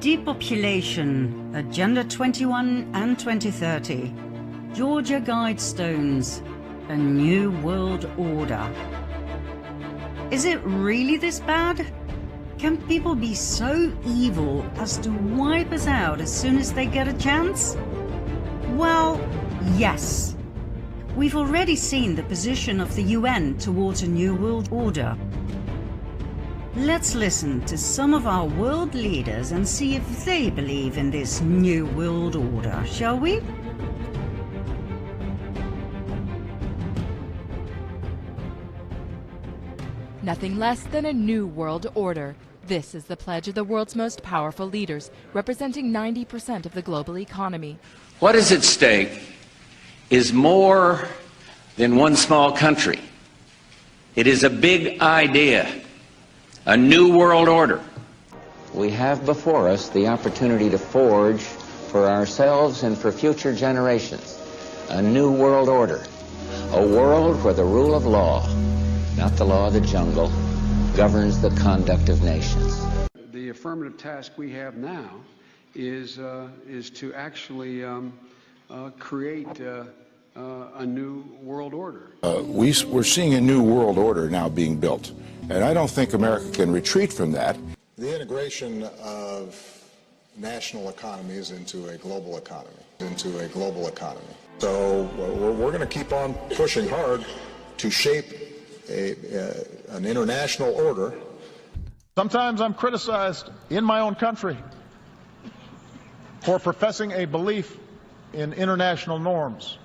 Depopulation, Agenda 21 and 2030, Georgia Guidestones, a new world order. Is it really this bad? Can people be so evil as to wipe us out as soon as they get a chance? Well, yes. We've already seen the position of the UN towards a new world order. Let's listen to some of our world leaders and see if they believe in this new world order, shall we? Nothing less than a new world order. This is the pledge of the world's most powerful leaders, representing 90% of the global economy. What is at stake is more than one small country. It is a big idea, a new world order. We have before us the opportunity to forge for ourselves and for future generations a new world order, a world where the rule of law, not the law of the jungle, governs the conduct of nations. The affirmative task we have now is to actually create a new world order. We're seeing a new world order now being built, and I don't think America can retreat from that. The integration of national economies into a global economy. So we're going to keep on pushing hard to shape an international order. Sometimes I'm criticized in my own country for professing a belief in international norms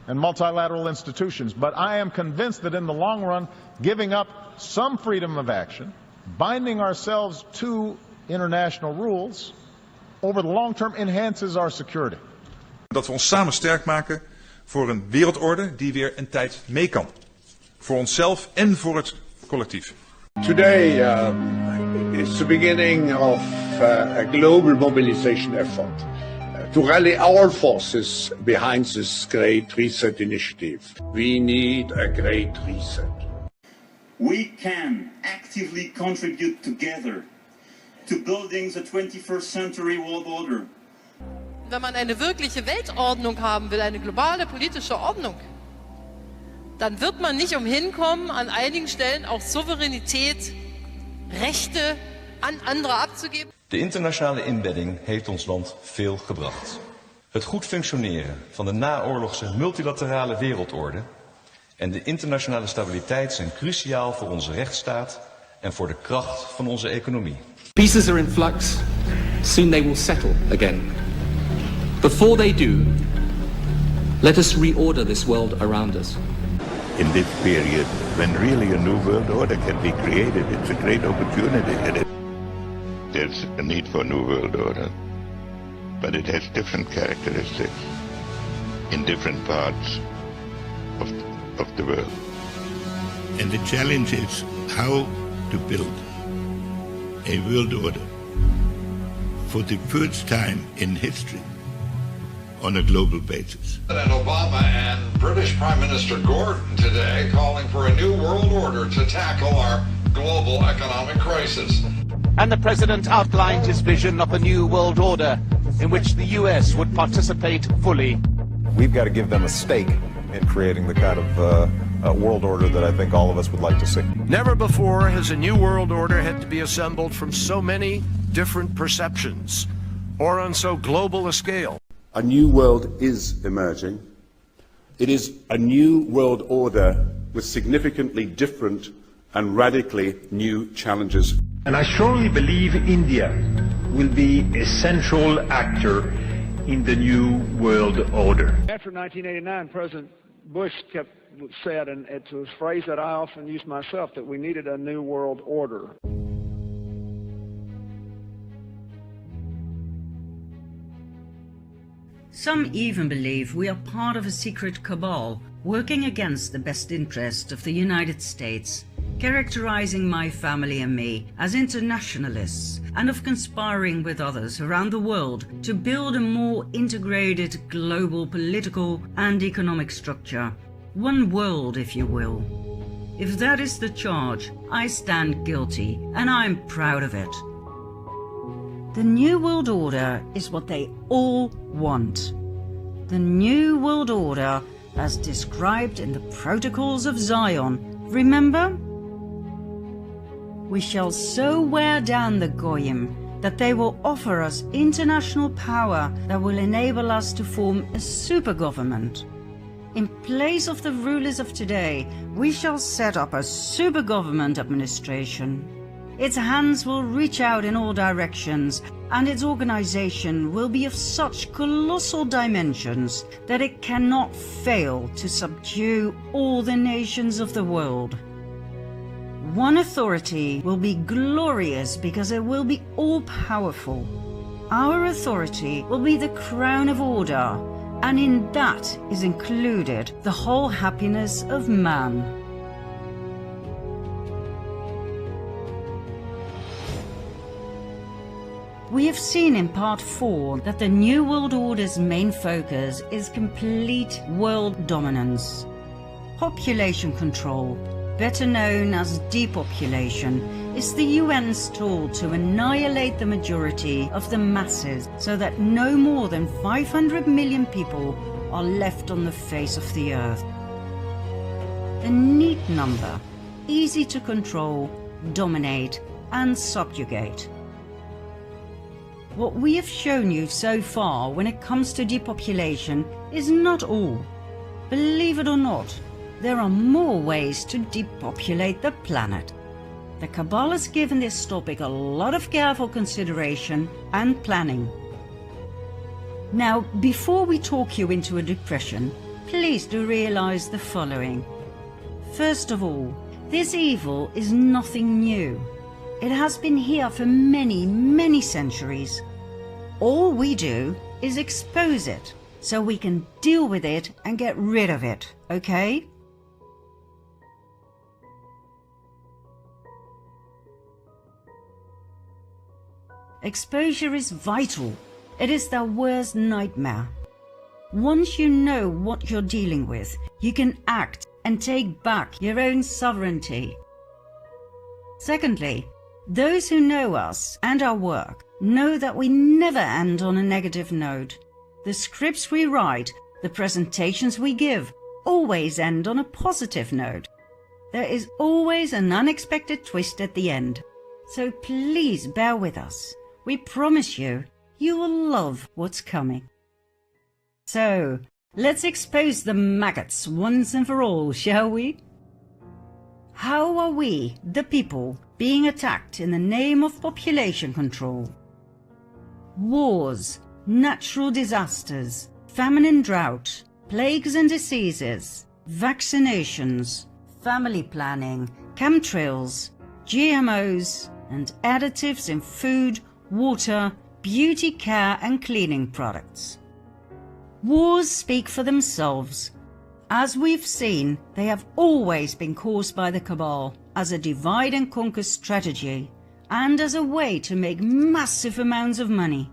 and multilateral institutions, but I am convinced that in the long run, giving up some freedom of action, binding ourselves to international rules, over the long term enhances our security. Dat we ons samen sterk maken voor een wereldorde die weer een tijd mee kan. Voor onszelf en voor het collectief. Today is the beginning of a global mobilization effort to rally our forces behind this Great Reset initiative. We need a Great Reset. We can actively contribute together to building the 21st century world order. Wenn man eine wirkliche Weltordnung haben will, eine globale politische Ordnung, dann wird man nicht umhin kommen, an einigen Stellen auch Souveränität, Rechte an andere abzugeben. De internationale inbedding heeft ons land veel gebracht. Het goed functioneren van de naoorlogse multilaterale wereldorde en de internationale stabiliteit zijn cruciaal voor onze rechtsstaat en voor de kracht van onze economie. Pieces are in flux. Soon they will settle again. Before they do, let us reorder this world around us. In this period, when really a new world order can be created, it's a great opportunity. And there's a need for a new world order, but it has different characteristics in different parts of the world. And the challenge is how to build a world order for the first time in history on a global basis. President Obama and British Prime Minister Gordon today calling for a new world order to tackle our global economic crisis. And the president outlined his vision of a new world order in which the US would participate fully. We've got to give them a stake in creating the kind of world order that I think all of us would like to see. Never before has a new world order had to be assembled from so many different perceptions or on so global a scale. A new world is emerging. It is a new world order with significantly different and radically new challenges. And I strongly believe India will be a central actor in the new world order. After 1989, President Bush said, and it's a phrase that I often use myself, that we needed a new world order. Some even believe we are part of a secret cabal working against the best interest of the United States, characterizing my family and me as internationalists, and of conspiring with others around the world to build a more integrated global political and economic structure. One world, if you will. If that is the charge, I stand guilty, and I'm proud of it. The New World Order is what they all want. The New World Order as described in the Protocols of Zion. Remember? We shall so wear down the Goyim that they will offer us international power that will enable us to form a super government. In place of the rulers of today, we shall set up a super government administration. Its hands will reach out in all directions, and its organization will be of such colossal dimensions that it cannot fail to subdue all the nations of the world. One authority will be glorious because it will be all-powerful. Our authority will be the crown of order, and in that is included the whole happiness of man. We have seen in part 4 that the New World Order's main focus is complete world dominance. Population control, better known as depopulation, is the UN's tool to annihilate the majority of the masses so that no more than 500 million people are left on the face of the earth. A neat number, easy to control, dominate, and subjugate. What we have shown you so far when it comes to depopulation is not all. Believe it or not, there are more ways to depopulate the planet. The Cabal has given this topic a lot of careful consideration and planning. Now, before we talk you into a depression, please do realize the following. First of all, this evil is nothing new. It has been here for many, many centuries. All we do is expose it, so we can deal with it and get rid of it, okay? Exposure is vital. It is their worst nightmare. Once you know what you're dealing with, you can act and take back your own sovereignty. Secondly, those who know us and our work know that we never end on a negative note. The scripts we write, the presentations we give, always end on a positive note. There is always an unexpected twist at the end. So please bear with us. We promise you, you will love what's coming. So, let's expose the maggots once and for all, shall we? How are we, the people, being attacked in the name of population control? Wars, natural disasters, famine and drought, plagues and diseases, vaccinations, family planning, chemtrails, GMOs, and additives in food, water, beauty care and cleaning products. Wars speak for themselves. As we've seen, they have always been caused by the Cabal as a divide and conquer strategy and as a way to make massive amounts of money.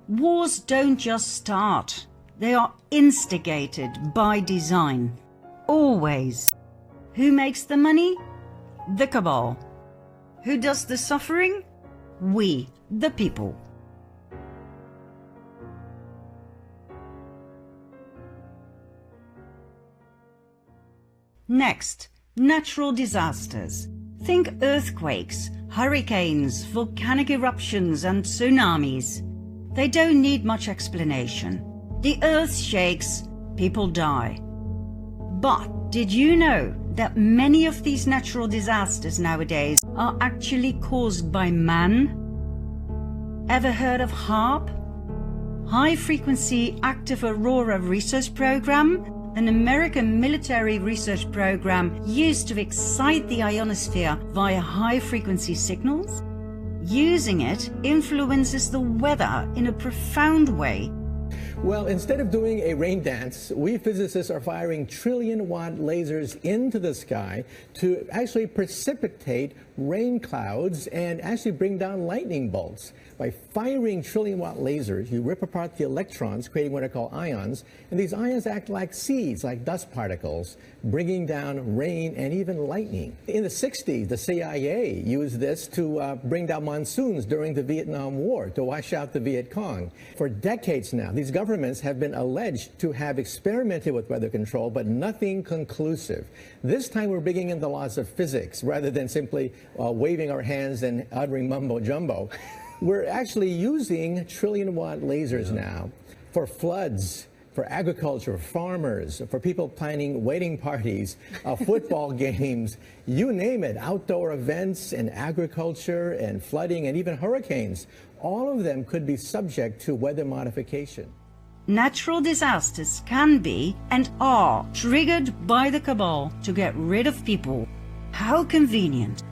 Wars don't just start, they are instigated by design. Always. Who makes the money? The Cabal. Who does the suffering? We, the people. Next, natural disasters. Think earthquakes, hurricanes, volcanic eruptions and tsunamis. They don't need much explanation. The earth shakes, people die. But did you know that many of these natural disasters nowadays are actually caused by man? Ever heard of HAARP? High Frequency Active Aurora Research Program? An American military research program used to excite the ionosphere via high-frequency signals. Using it influences the weather in a profound way. Well, instead of doing a rain dance, we physicists are firing trillion-watt lasers into the sky to actually precipitate rain clouds and actually bring down lightning bolts. By firing trillion-watt lasers, you rip apart the electrons, creating what are called ions, and these ions act like seeds, like dust particles, bringing down rain and even lightning. In the 60s, the CIA used this to bring down monsoons during the Vietnam War, to wash out the Viet Cong. For decades now, these governments have been alleged to have experimented with weather control, but nothing conclusive. This time we're bringing in the laws of physics, rather than simply waving our hands and uttering mumbo-jumbo. We're actually using trillion-watt lasers now for floods, for agriculture, farmers, for people planning wedding parties, football games, you name it, outdoor events and agriculture and flooding and even hurricanes. All of them could be subject to weather modification. Natural disasters can be and are triggered by the cabal to get rid of people. How convenient.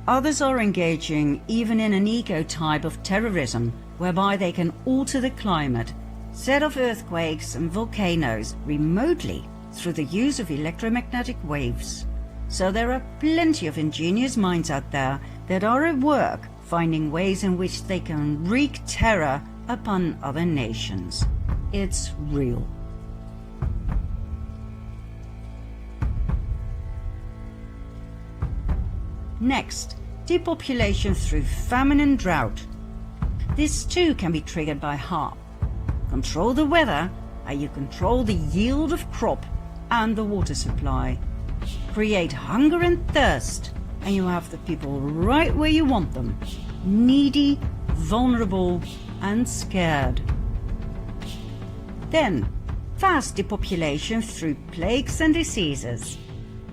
Others are engaging even in an eco-type of terrorism, whereby they can alter the climate, set off earthquakes and volcanoes remotely through the use of electromagnetic waves. So there are plenty of ingenious minds out there that are at work finding ways in which they can wreak terror upon other nations. It's real. Next, depopulation through famine and drought. This too can be triggered by HAARP. Control the weather and you control the yield of crop and the water supply. Create hunger and thirst and you have the people right where you want them. Needy, vulnerable and scared. Then, fast depopulation through plagues and diseases.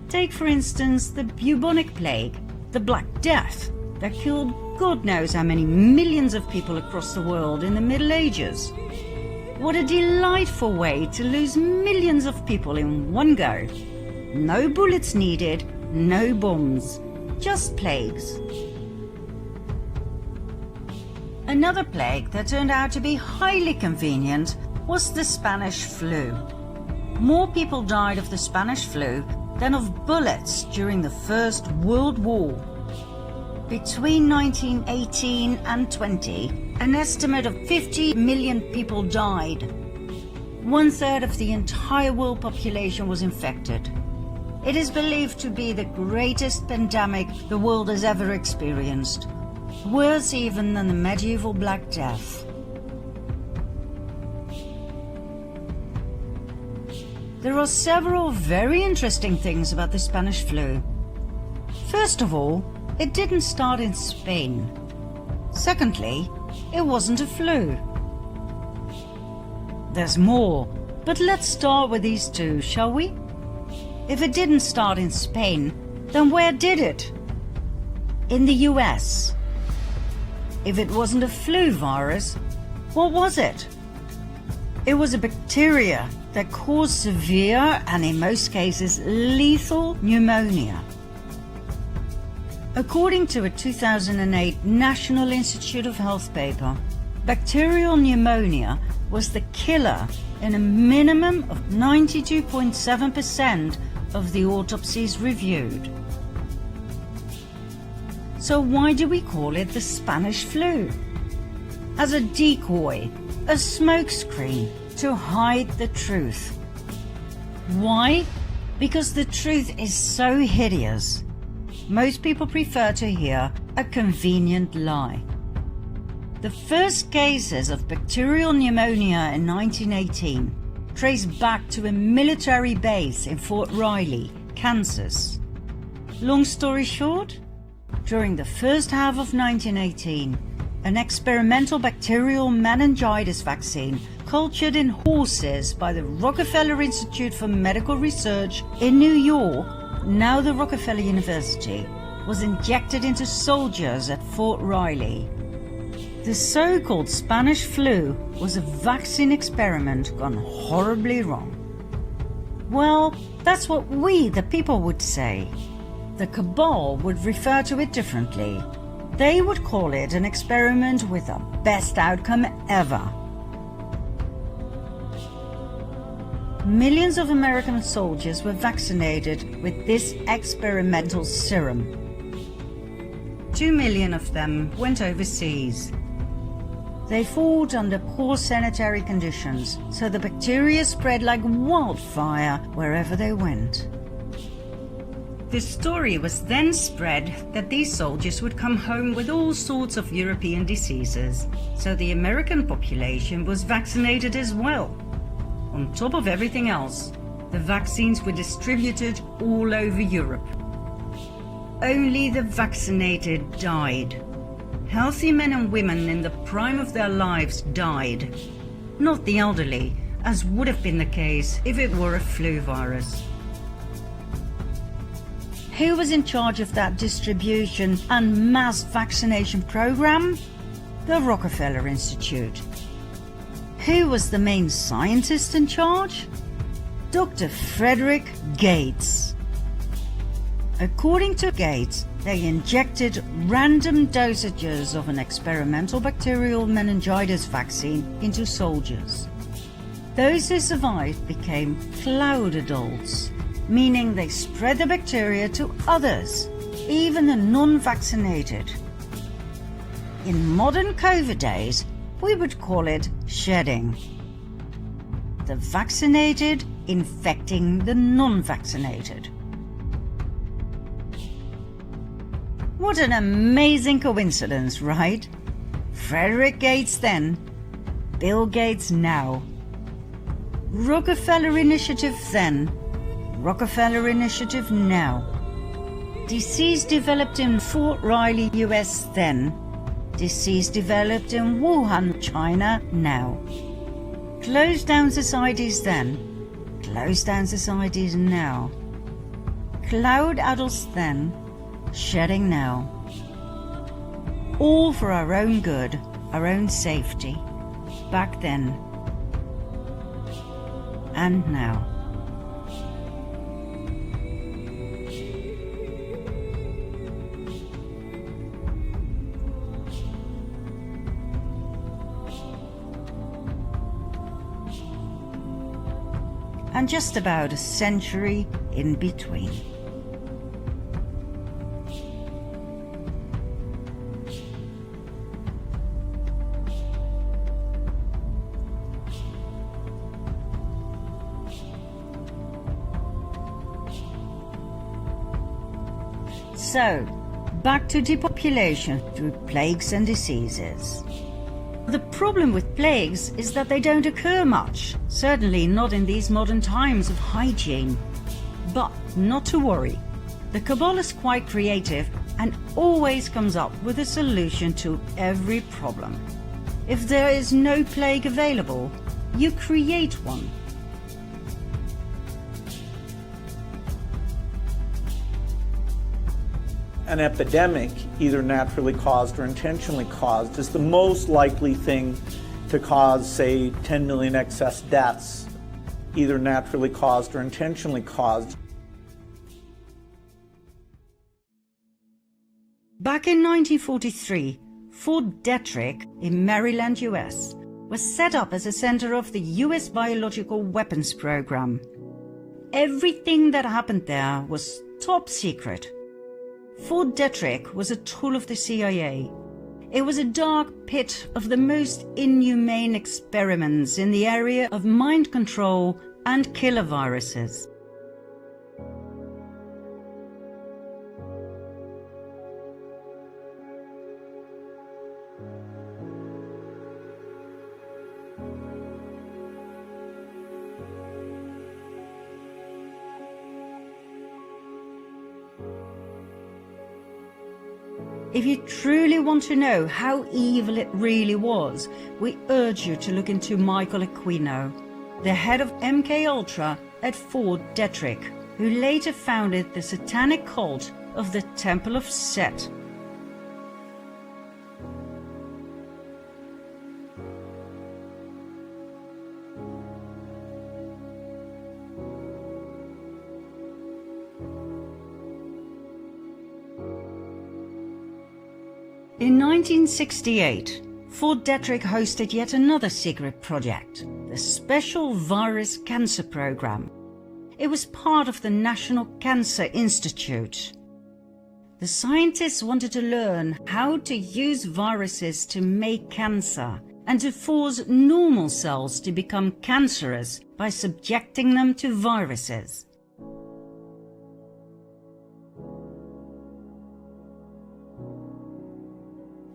Take for instance the bubonic plague, the Black Death, that killed God knows how many millions of people across the world in the Middle Ages. What a delightful way to lose millions of people in one go. No bullets needed, no bombs, just plagues. Another plague that turned out to be highly convenient was the Spanish flu. More people died of the Spanish flu than of bullets during the First World War. Between 1918 and 20, an estimate of 50 million people died. 1/3 of the entire world population was infected. It is believed to be the greatest pandemic the world has ever experienced, worse even than the medieval Black Death. There are several very interesting things about the Spanish flu. First of all, it didn't start in Spain. Secondly, it wasn't a flu. There's more, but let's start with these two, shall we? If it didn't start in Spain, then where did it? In the US. If it wasn't a flu virus, what was it? It was a bacteria that caused severe and in most cases lethal pneumonia. According to a 2008 National Institute of Health paper, bacterial pneumonia was the killer in a minimum of 92.7% of the autopsies reviewed. So why do we call it the Spanish flu? As a decoy, a smokescreen to hide the truth. Why? Because the truth is so hideous. Most people prefer to hear a convenient lie. The first cases of bacterial pneumonia in 1918 trace back to a military base in Fort Riley, Kansas. Long story short, during the first half of 1918, an experimental bacterial meningitis vaccine cultured in horses by the Rockefeller Institute for Medical Research in New York, now the Rockefeller University, was injected into soldiers at Fort Riley. The so-called Spanish flu was a vaccine experiment gone horribly wrong. Well, that's what we, the people, would say. The cabal would refer to it differently. They would call it an experiment with the best outcome ever. Millions of American soldiers were vaccinated with this experimental serum. 2 million of them went overseas. They fought under poor sanitary conditions, so the bacteria spread like wildfire wherever they went. The story was then spread that these soldiers would come home with all sorts of European diseases, so the American population was vaccinated as well. On top of everything else, the vaccines were distributed all over Europe. Only the vaccinated died. Healthy men and women in the prime of their lives died, not the elderly, as would have been the case if it were a flu virus. Who was in charge of that distribution and mass vaccination program? The Rockefeller Institute. Who was the main scientist in charge? Dr. Frederick Gates. According to Gates, they injected random dosages of an experimental bacterial meningitis vaccine into soldiers. Those who survived became cloud adults, meaning they spread the bacteria to others, even the non-vaccinated. In modern COVID days, we would call it shedding. The vaccinated infecting the non-vaccinated. What an amazing coincidence, right? Frederick Gates then, Bill Gates now. Rockefeller Initiative then, Rockefeller Initiative now. Disease developed in Fort Riley, US then. Disease developed in Wuhan, China now. Closed down societies then. Closed down societies now. Cloud adults then. Shedding now. All for our own good, our own safety. Back then. And now. And just about a century in between. So, back to depopulation through plagues and diseases. The problem with plagues is that they don't occur much, certainly not in these modern times of hygiene. But not to worry, the Cabal is quite creative and always comes up with a solution to every problem. If there is no plague available, you create one. An epidemic, either naturally caused or intentionally caused, is the most likely thing to cause, say, 10 million excess deaths, either naturally caused or intentionally caused. Back in 1943, Fort Detrick in Maryland, US, was set up as a center of the US biological weapons program. Everything that happened there was top secret. Fort Detrick was a tool of the CIA. It was a dark pit of the most inhumane experiments in the area of mind control and killer viruses. If you truly want to know how evil it really was, we urge you to look into Michael Aquino, the head of MKUltra at Fort Detrick, who later founded the satanic cult of the Temple of Set. In 1968, Fort Detrick hosted yet another secret project, the Special Virus Cancer Program. It was part of the National Cancer Institute. The scientists wanted to learn how to use viruses to make cancer and to force normal cells to become cancerous by subjecting them to viruses.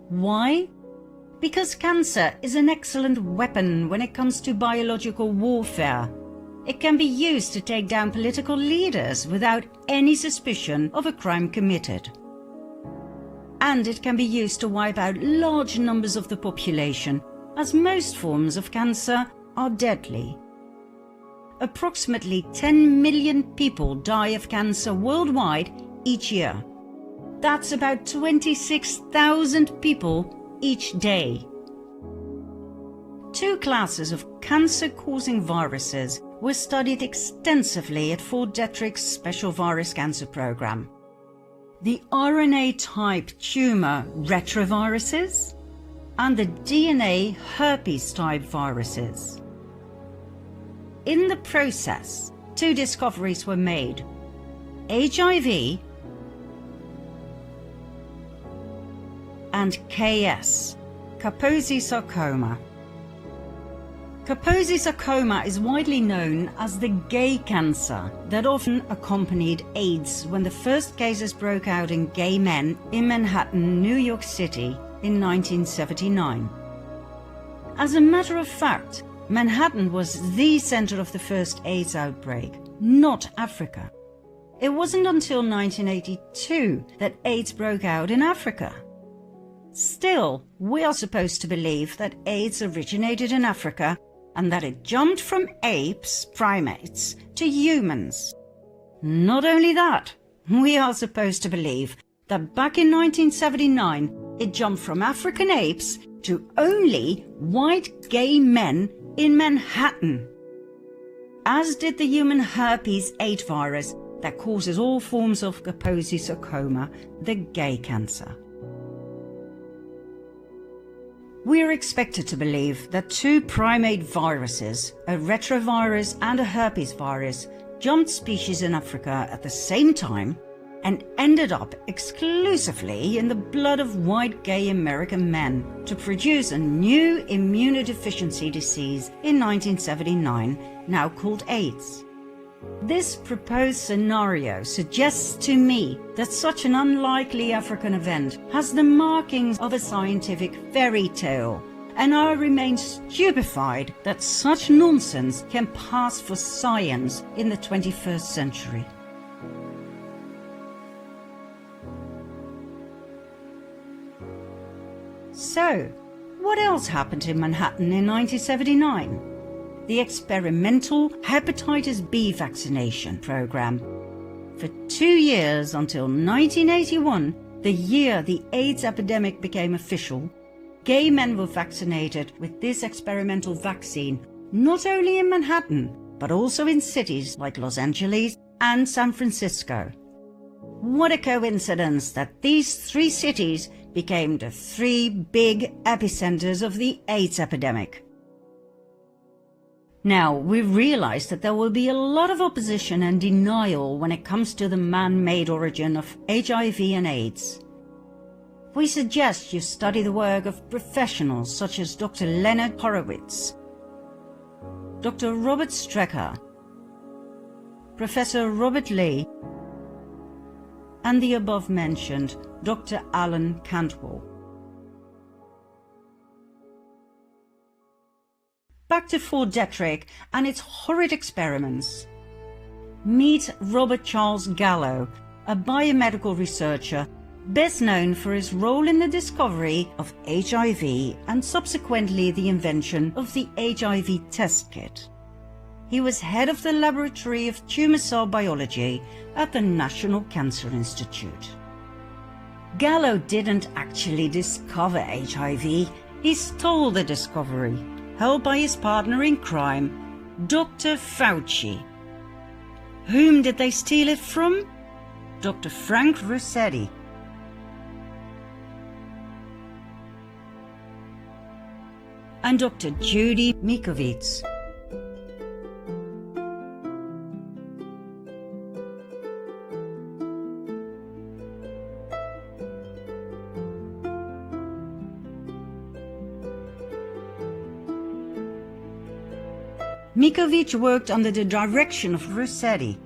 Why? Because cancer is an excellent weapon when it comes to biological warfare. It can be used to take down political leaders without any suspicion of a crime committed. And it can be used to wipe out large numbers of the population, as most forms of cancer are deadly. Approximately 10 million people die of cancer worldwide each year. That's about 26,000 people each day. Two classes of cancer-causing viruses were studied extensively at Fort Detrick's Special Virus Cancer Program. The RNA-type tumor retroviruses and the DNA herpes-type viruses. In the process, two discoveries were made: HIV and KS, Kaposi sarcoma. Kaposi sarcoma is widely known as the gay cancer that often accompanied AIDS when the first cases broke out in gay men in Manhattan, New York City in 1979. As a matter of fact, Manhattan was the center of the first AIDS outbreak, not Africa. It wasn't until 1982 that AIDS broke out in Africa. Still, we are supposed to believe that AIDS originated in Africa and that it jumped from apes, primates, to humans. Not only that, we are supposed to believe that back in 1979, it jumped from African apes to only white gay men in Manhattan, as did the human herpes 8 virus that causes all forms of Kaposi sarcoma, the gay cancer. We are expected to believe that two primate viruses, a retrovirus and a herpes virus, jumped species in Africa at the same time and ended up exclusively in the blood of white gay American men to produce a new immunodeficiency disease in 1979, now called AIDS. This proposed scenario suggests to me that such an unlikely African event has the markings of a scientific fairy tale, and I remain stupefied that such nonsense can pass for science in the 21st century. So, what else happened in Manhattan in 1979? The experimental hepatitis B vaccination program. For 2 years until 1981, the year the AIDS epidemic became official, gay men were vaccinated with this experimental vaccine, not only in Manhattan, but also in cities like Los Angeles and San Francisco. What a coincidence that these 3 cities became the 3 big epicenters of the AIDS epidemic. Now, we realize that there will be a lot of opposition and denial when it comes to the man-made origin of HIV and AIDS. We suggest you study the work of professionals such as Dr. Leonard Horowitz, Dr. Robert Strecker, Professor Robert Lee, and the above-mentioned Dr. Alan Cantwell. Back to Fort Detrick and its horrid experiments. Meet Robert Charles Gallo, a biomedical researcher best known for his role in the discovery of HIV and subsequently the invention of the HIV test kit. He was head of the Laboratory of Tumor Cell Biology at the National Cancer Institute. Gallo didn't actually discover HIV, he stole the discovery, held by his partner in crime, Dr. Fauci. Whom did they steal it from? Dr. Frank Ruscetti. And Dr. Judy Mikovits. Mikovic worked under the direction of Rossetti.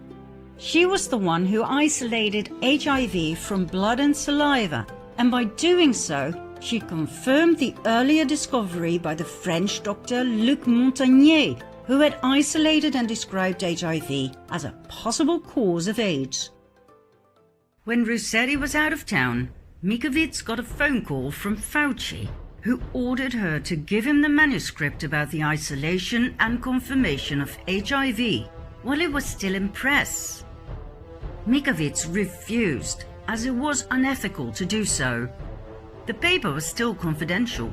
She was the one who isolated HIV from blood and saliva, and by doing so, she confirmed the earlier discovery by the French doctor Luc Montagnier, who had isolated and described HIV as a possible cause of AIDS. When Rossetti was out of town, Mikovic got a phone call from Fauci, who ordered her to give him the manuscript about the isolation and confirmation of HIV while it was still in press. Mikovic refused, as it was unethical to do so. The paper was still confidential.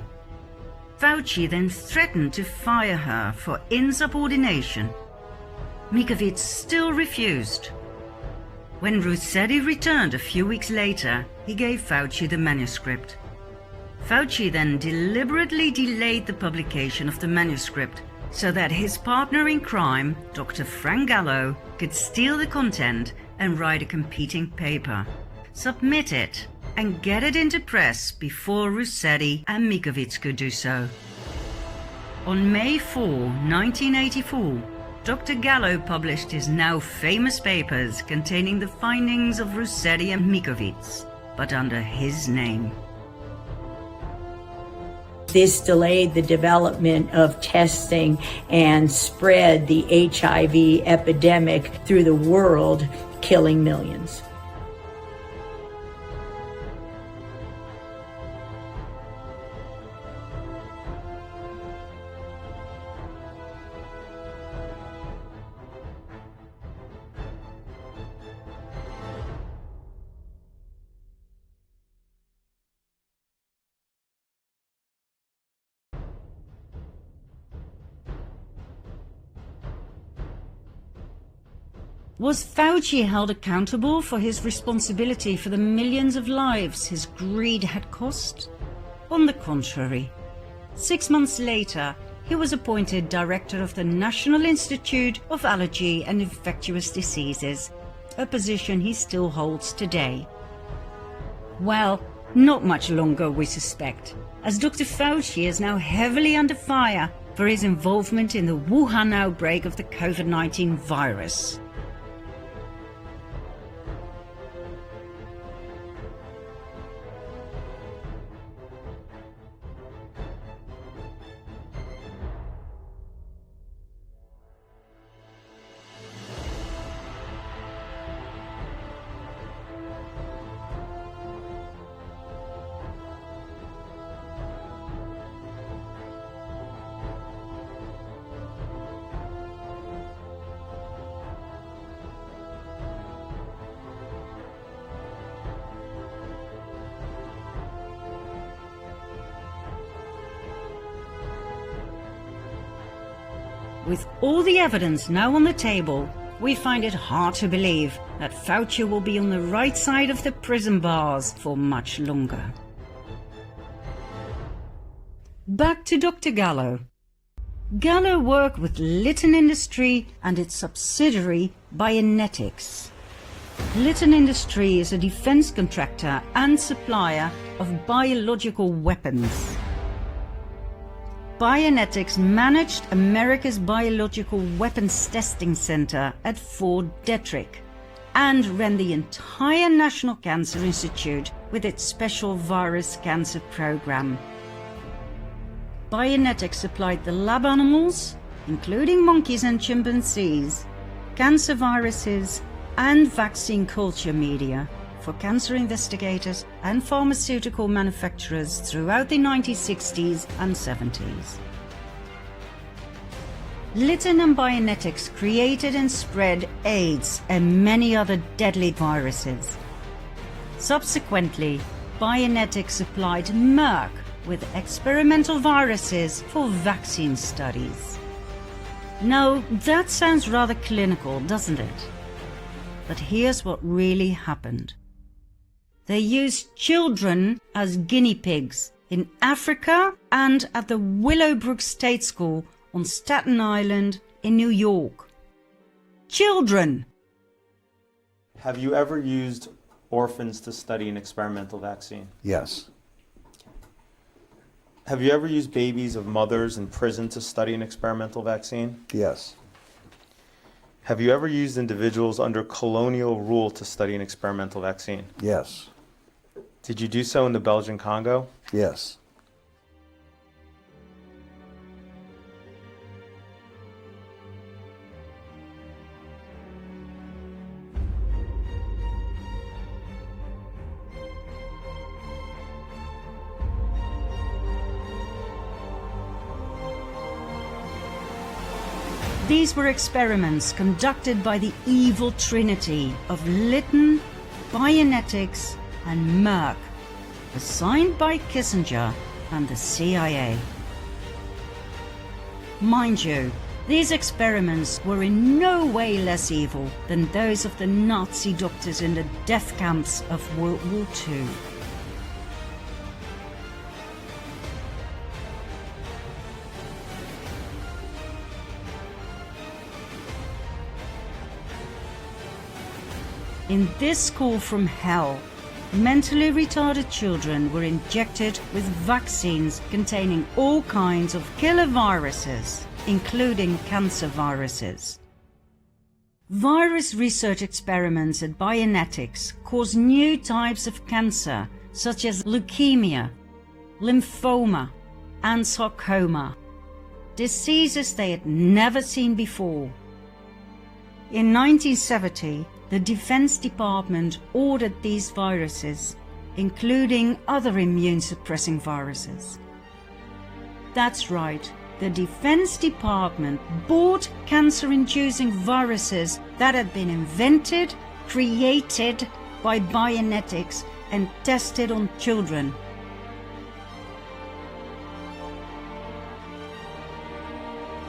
Fauci then threatened to fire her for insubordination. Mikovic still refused. When Rossetti returned a few weeks later, he gave Fauci the manuscript. Fauci then deliberately delayed the publication of the manuscript so that his partner in crime, Dr. Frank Gallo, could steal the content and write a competing paper, submit it, and get it into press before Rossetti and Mikovic could do so. On May 4, 1984, Dr. Gallo published his now famous papers containing the findings of Rossetti and Mikovic, but under his name. This delayed the development of testing and spread the HIV epidemic through the world, killing millions. Was Fauci held accountable for his responsibility for the millions of lives his greed had cost? On the contrary. 6 months later, he was appointed director of the National Institute of Allergy and Infectious Diseases, a position he still holds today. Well, not much longer, we suspect, as Dr. Fauci is now heavily under fire for his involvement in the Wuhan outbreak of the COVID-19 virus. With all the evidence now on the table, we find it hard to believe that Fauci will be on the right side of the prison bars for much longer. Back to Dr. Gallo. Gallo worked with Lytton Industry and its subsidiary Bionetics. Lytton Industry is a defense contractor and supplier of biological weapons. Bionetics managed America's Biological Weapons Testing Center at Fort Detrick and ran the entire National Cancer Institute with its special virus cancer program. Bionetics supplied the lab animals, including monkeys and chimpanzees, cancer viruses and vaccine culture media for cancer investigators and pharmaceutical manufacturers throughout the 1960s and 70s. Lytton and Bionetics created and spread AIDS and many other deadly viruses. Subsequently, Bionetics supplied Merck with experimental viruses for vaccine studies. Now, that sounds rather clinical, doesn't it? But here's what really happened. They used children as guinea pigs in Africa and at the Willowbrook State School on Staten Island in New York. Children! Have you ever used orphans to study an experimental vaccine? Yes. Have you ever used babies of mothers in prison to study an experimental vaccine? Yes. Have you ever used individuals under colonial rule to study an experimental vaccine? Yes. Did you do so in the Belgian Congo? Yes. These were experiments conducted by the evil trinity of Lytton, Bionetics, and Merck, assigned by Kissinger and the CIA. Mind you, these experiments were in no way less evil than those of the Nazi doctors in the death camps of World War II. In this school from hell, mentally retarded children were injected with vaccines containing all kinds of killer viruses, including cancer viruses. Virus research experiments at Bionetics caused new types of cancer, such as leukemia, lymphoma, and sarcoma, diseases they had never seen before. In 1970, the Defense Department ordered these viruses, including other immune-suppressing viruses. That's right, the Defense Department bought cancer-inducing viruses that had been invented, created by Bionetics, and tested on children.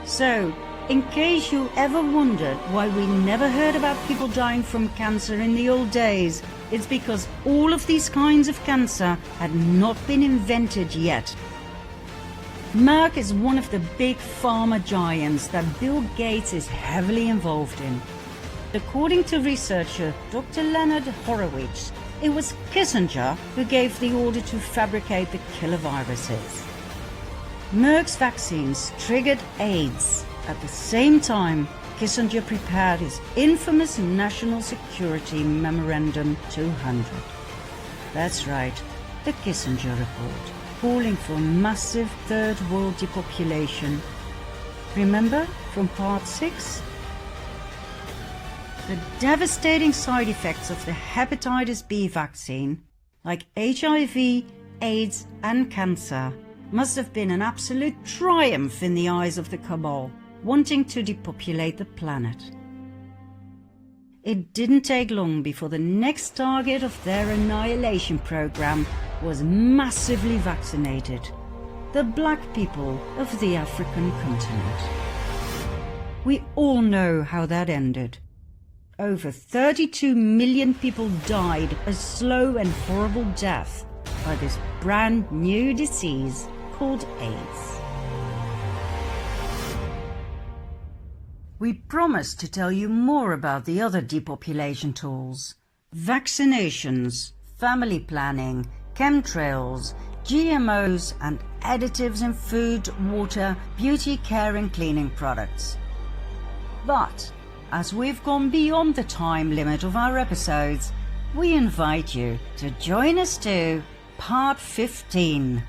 So, in case you ever wondered why we never heard about people dying from cancer in the old days, it's because all of these kinds of cancer had not been invented yet. Merck is one of the big pharma giants that Bill Gates is heavily involved in. According to researcher Dr. Leonard Horowitz, it was Kissinger who gave the order to fabricate the killer viruses. Merck's vaccines triggered AIDS. At the same time, Kissinger prepared his infamous National Security Memorandum 200. That's right, the Kissinger Report, calling for massive Third World depopulation. Remember from Part 6? The devastating side effects of the hepatitis B vaccine, like HIV, AIDS and cancer, must have been an absolute triumph in the eyes of the Cabal, wanting to depopulate the planet. It didn't take long before the next target of their annihilation program was massively vaccinated: the black people of the African continent. We all know how that ended. Over 32 million people died a slow and horrible death by this brand new disease called AIDS. We promised to tell you more about the other depopulation tools: vaccinations, family planning, chemtrails, GMOs and additives in food, water, beauty care and cleaning products. But as we've gone beyond the time limit of our episodes, we invite you to join us to Part 15.